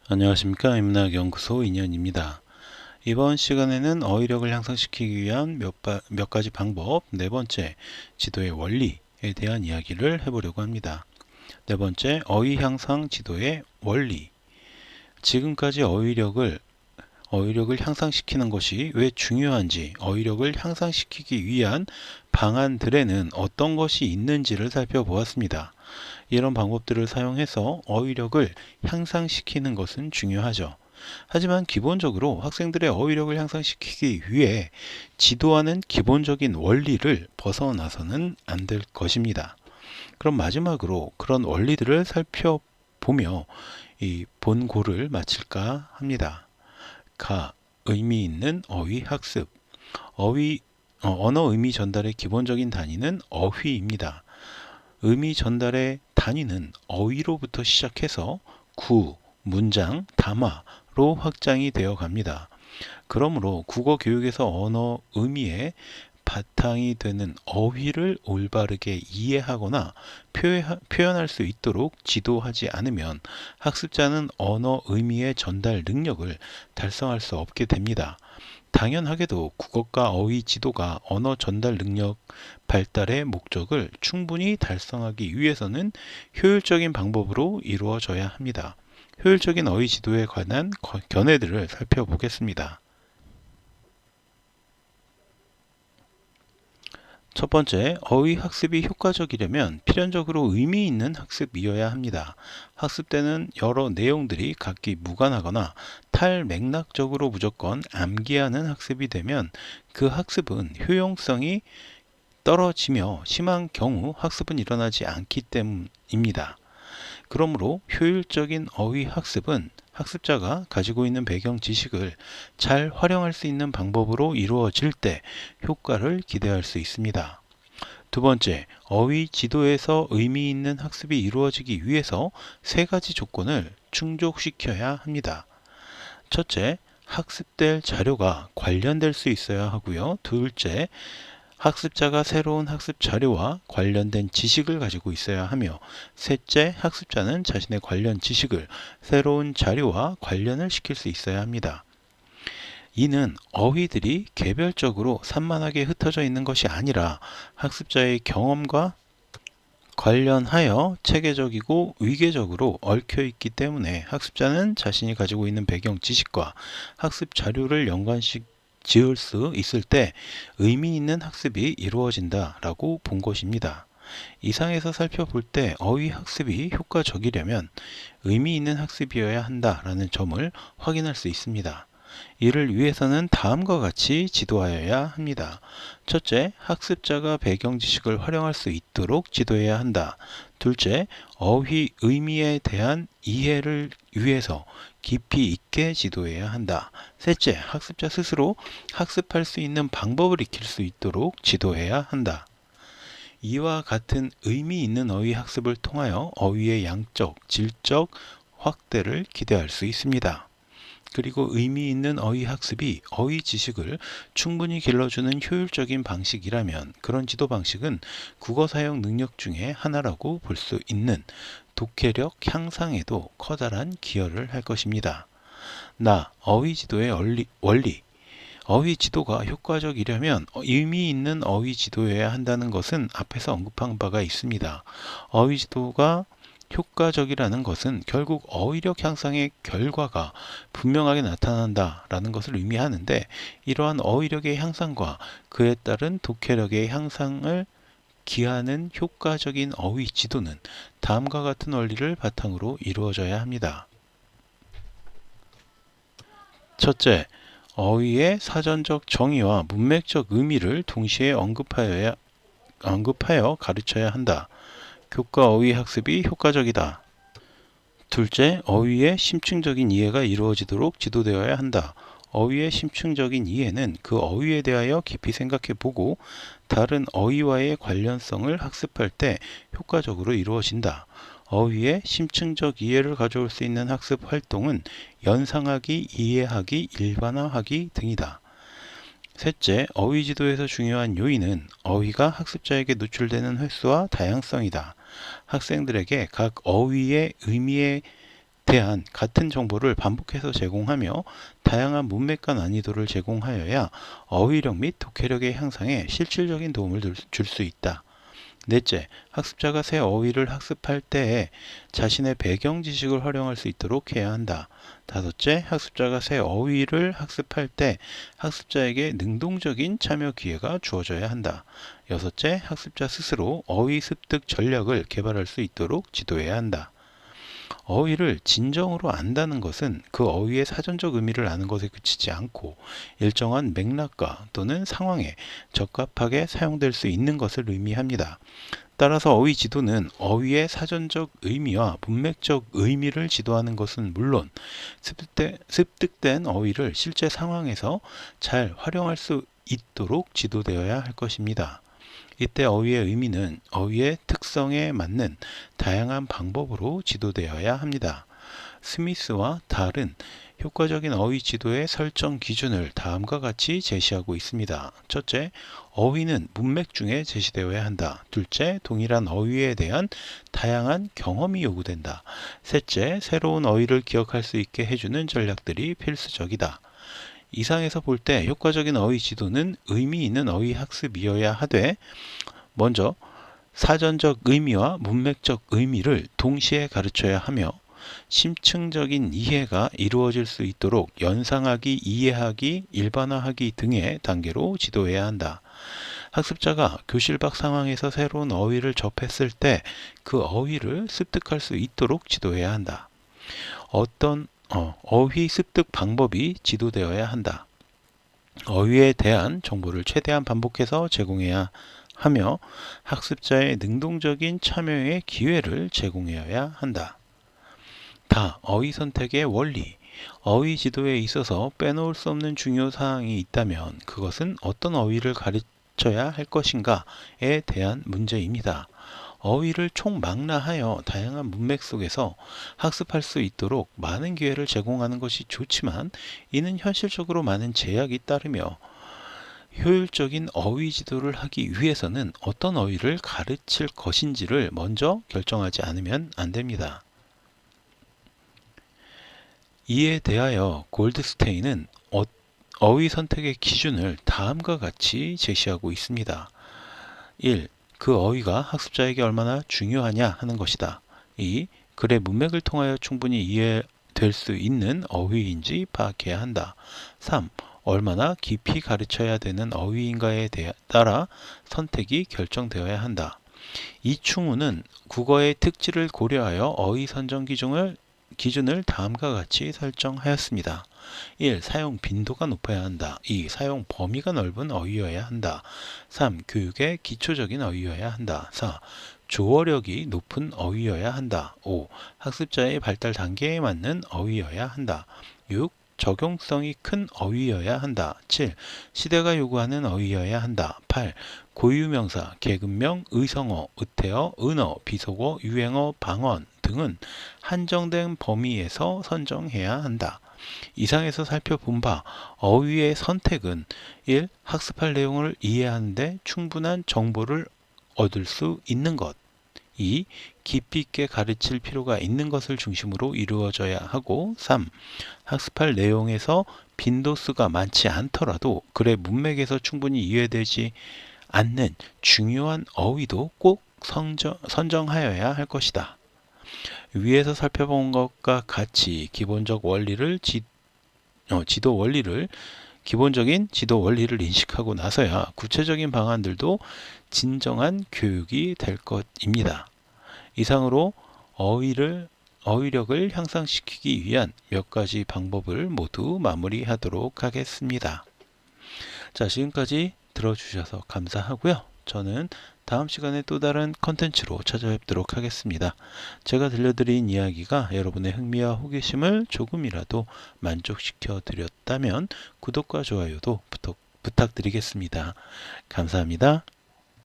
안녕하십니까. 인문학연구소 인연입니다. 이번 시간에는 어휘력을 향상시키기 위한 몇 가지 방법, 네 번째, 지도의 원리에 대한 이야기를 해보려고 합니다. 네 번째, 어휘 향상 지도의 원리. 지금까지 어휘력을 향상시키는 것이 왜 중요한지, 어휘력을 향상시키기 위한 방안들에는 어떤 것이 있는지를 살펴보았습니다. 이런 방법들을 사용해서 어휘력을 향상시키는 것은 중요하죠. 하지만 기본적으로 학생들의 어휘력을 향상시키기 위해 지도하는 기본적인 원리를 벗어나서는 안 될 것입니다. 그럼 마지막으로 그런 원리들을 살펴보며 이 본고를 마칠까 합니다. 의미 있는 어휘 학습. 언어 의미 전달의 기본적인 단위는 어휘입니다. 의미 전달의 단위는 어휘로부터 시작해서 구, 문장, 담화로 확장이 되어 갑니다. 그러므로 국어 교육에서 언어 의미의 바탕이 되는 어휘를 올바르게 이해하거나 표현할 수 있도록 지도하지 않으면 학습자는 언어 의미의 전달 능력을 달성할 수 없게 됩니다. 당연하게도 국어과 어휘 지도가 언어 전달 능력 발달의 목적을 충분히 달성하기 위해서는 효율적인 방법으로 이루어져야 합니다. 효율적인 어휘 지도에 관한 견해들을 살펴보겠습니다. 첫 번째, 어휘 학습이 효과적이려면 필연적으로 의미 있는 학습이어야 합니다. 학습 때는 여러 내용들이 각기 무관하거나 탈맥락적으로 무조건 암기하는 학습이 되면 그 학습은 효용성이 떨어지며 심한 경우 학습은 일어나지 않기 때문입니다. 그러므로 효율적인 어휘 학습은 학습자가 가지고 있는 배경 지식을 잘 활용할 수 있는 방법으로 이루어질 때 효과를 기대할 수 있습니다. 두 번째, 어휘 지도에서 의미 있는 학습이 이루어지기 위해서 세 가지 조건을 충족시켜야 합니다. 첫째, 학습될 자료가 관련될 수 있어야 하고요. 둘째, 학습자가 새로운 학습 자료와 관련된 지식을 가지고 있어야 하며, 셋째, 학습자는 자신의 관련 지식을 새로운 자료와 관련을 시킬 수 있어야 합니다. 이는 어휘들이 개별적으로 산만하게 흩어져 있는 것이 아니라 학습자의 경험과 관련하여 체계적이고 위계적으로 얽혀 있기 때문에 학습자는 자신이 가지고 있는 배경 지식과 학습 자료를 지을 수 있을 때 의미 있는 학습이 이루어진다라고 본 것입니다. 이상에서 살펴볼 때 어휘 학습이 효과적이려면 의미 있는 학습이어야 한다라는 점을 확인할 수 있습니다. 이를 위해서는 다음과 같이 지도하여야 합니다. 첫째, 학습자가 배경 지식을 활용할 수 있도록 지도해야 한다. 둘째, 어휘 의미에 대한 이해를 위해서 깊이 있게 지도해야 한다. 셋째, 학습자 스스로 학습할 수 있는 방법을 익힐 수 있도록 지도해야 한다. 이와 같은 의미 있는 어휘 학습을 통하여 어휘의 양적, 질적 확대를 기대할 수 있습니다. 그리고 의미 있는 어휘 학습이 어휘 지식을 충분히 길러주는 효율적인 방식이라면 그런 지도 방식은 국어 사용 능력 중에 하나라고 볼 수 있는 독해력 향상에도 커다란 기여를 할 것입니다. 어휘 지도의 원리. 어휘 지도가 효과적이려면 의미 있는 어휘 지도여야 한다는 것은 앞에서 언급한 바가 있습니다. 어휘 지도가 효과적이라는 것은 결국 어휘력 향상의 결과가 분명하게 나타난다라는 것을 의미하는데, 이러한 어휘력의 향상과 그에 따른 독해력의 향상을 기하는 효과적인 어휘 지도는 다음과 같은 원리를 바탕으로 이루어져야 합니다. 첫째, 어휘의 사전적 정의와 문맥적 의미를 동시에 언급하여 가르쳐야 한다. 교과 어휘 학습이 효과적이다. 둘째, 어휘의 심층적인 이해가 이루어지도록 지도되어야 한다. 어휘의 심층적인 이해는 그 어휘에 대하여 깊이 생각해 보고 다른 어휘와의 관련성을 학습할 때 효과적으로 이루어진다. 어휘의 심층적 이해를 가져올 수 있는 학습 활동은 연상하기, 이해하기, 일반화하기 등이다. 셋째, 어휘 지도에서 중요한 요인은 어휘가 학습자에게 노출되는 횟수와 다양성이다. 학생들에게 각 어휘의 의미에 대한 같은 정보를 반복해서 제공하며 다양한 문맥과 난이도를 제공하여야 어휘력 및 독해력의 향상에 실질적인 도움을 줄 수 있다. 넷째, 학습자가 새 어휘를 학습할 때에 자신의 배경 지식을 활용할 수 있도록 해야 한다. 다섯째, 학습자가 새 어휘를 학습할 때 학습자에게 능동적인 참여 기회가 주어져야 한다. 여섯째, 학습자 스스로 어휘 습득 전략을 개발할 수 있도록 지도해야 한다. 어휘를 진정으로 안다는 것은 그 어휘의 사전적 의미를 아는 것에 그치지 않고 일정한 맥락과 또는 상황에 적합하게 사용될 수 있는 것을 의미합니다. 따라서 어휘 지도는 어휘의 사전적 의미와 문맥적 의미를 지도하는 것은 물론 습득된 어휘를 실제 상황에서 잘 활용할 수 있도록 지도되어야 할 것입니다. 이때 어휘의 의미는 어휘의 특성에 맞는 다양한 방법으로 지도되어야 합니다. 스미스와 달은 효과적인 어휘 지도의 설정 기준을 다음과 같이 제시하고 있습니다. 첫째, 어휘는 문맥 중에 제시되어야 한다. 둘째, 동일한 어휘에 대한 다양한 경험이 요구된다. 셋째, 새로운 어휘를 기억할 수 있게 해주는 전략들이 필수적이다. 이상에서 볼 때 효과적인 어휘 지도는 의미 있는 어휘 학습이어야 하되 먼저 사전적 의미와 문맥적 의미를 동시에 가르쳐야 하며 심층적인 이해가 이루어질 수 있도록 연상하기, 이해하기, 일반화하기 등의 단계로 지도해야 한다. 학습자가 교실 밖 상황에서 새로운 어휘를 접했을 때 그 어휘를 습득할 수 있도록 지도해야 한다. 어휘 습득 방법이 지도되어야 한다. 어휘에 대한 정보를 최대한 반복해서 제공해야 하며 학습자의 능동적인 참여의 기회를 제공해야 한다. 어휘 선택의 원리. 어휘 지도에 있어서 빼놓을 수 없는 중요 사항이 있다면 그것은 어떤 어휘를 가르쳐야 할 것인가에 대한 문제입니다. 어휘를 총망라하여 다양한 문맥 속에서 학습할 수 있도록 많은 기회를 제공하는 것이 좋지만 이는 현실적으로 많은 제약이 따르며 효율적인 어휘 지도를 하기 위해서는 어떤 어휘를 가르칠 것인지를 먼저 결정하지 않으면 안 됩니다. 이에 대하여 골드스테인은 어휘 선택의 기준을 다음과 같이 제시하고 있습니다. 1. 그 어휘가 학습자에게 얼마나 중요하냐 하는 것이다. 2. 글의 문맥을 통하여 충분히 이해될 수 있는 어휘인지 파악해야 한다. 3. 얼마나 깊이 가르쳐야 되는 어휘인가에 따라 선택이 결정되어야 한다. 이 충우는 국어의 특질을 고려하여 어휘 선정 기준을 다음과 같이 설정하였습니다. 1. 사용 빈도가 높아야 한다. 2. 사용 범위가 넓은 어휘여야 한다. 3. 교육의 기초적인 어휘여야 한다. 4. 조어력이 높은 어휘여야 한다. 5. 학습자의 발달 단계에 맞는 어휘여야 한다. 6. 적용성이 큰 어휘여야 한다. 7. 시대가 요구하는 어휘여야 한다. 8. 고유명사, 계급명, 의성어, 의태어, 은어, 비속어, 유행어, 방언 등은 한정된 범위에서 선정해야 한다. 이상에서 살펴본 바 어휘의 선택은 1. 학습할 내용을 이해하는 데 충분한 정보를 얻을 수 있는 것. 2. 깊이 있게 가르칠 필요가 있는 것을 중심으로 이루어져야 하고 3. 학습할 내용에서 빈도수가 많지 않더라도 글의 문맥에서 충분히 이해되지 않는 중요한 어휘도 꼭 선정하여야 할 것이다. 위에서 살펴본 것과 같이 기본적인 지도 원리를 인식하고 나서야 구체적인 방안들도 진정한 교육이 될 것입니다. 이상으로 어휘력을 향상시키기 위한 몇 가지 방법을 모두 마무리하도록 하겠습니다. 자, 지금까지 들어주셔서 감사하고요. 저는 다음 시간에 또 다른 컨텐츠로 찾아뵙도록 하겠습니다. 제가 들려드린 이야기가 여러분의 흥미와 호기심을 조금이라도 만족시켜 드렸다면 구독과 좋아요도 부탁드리겠습니다. 감사합니다.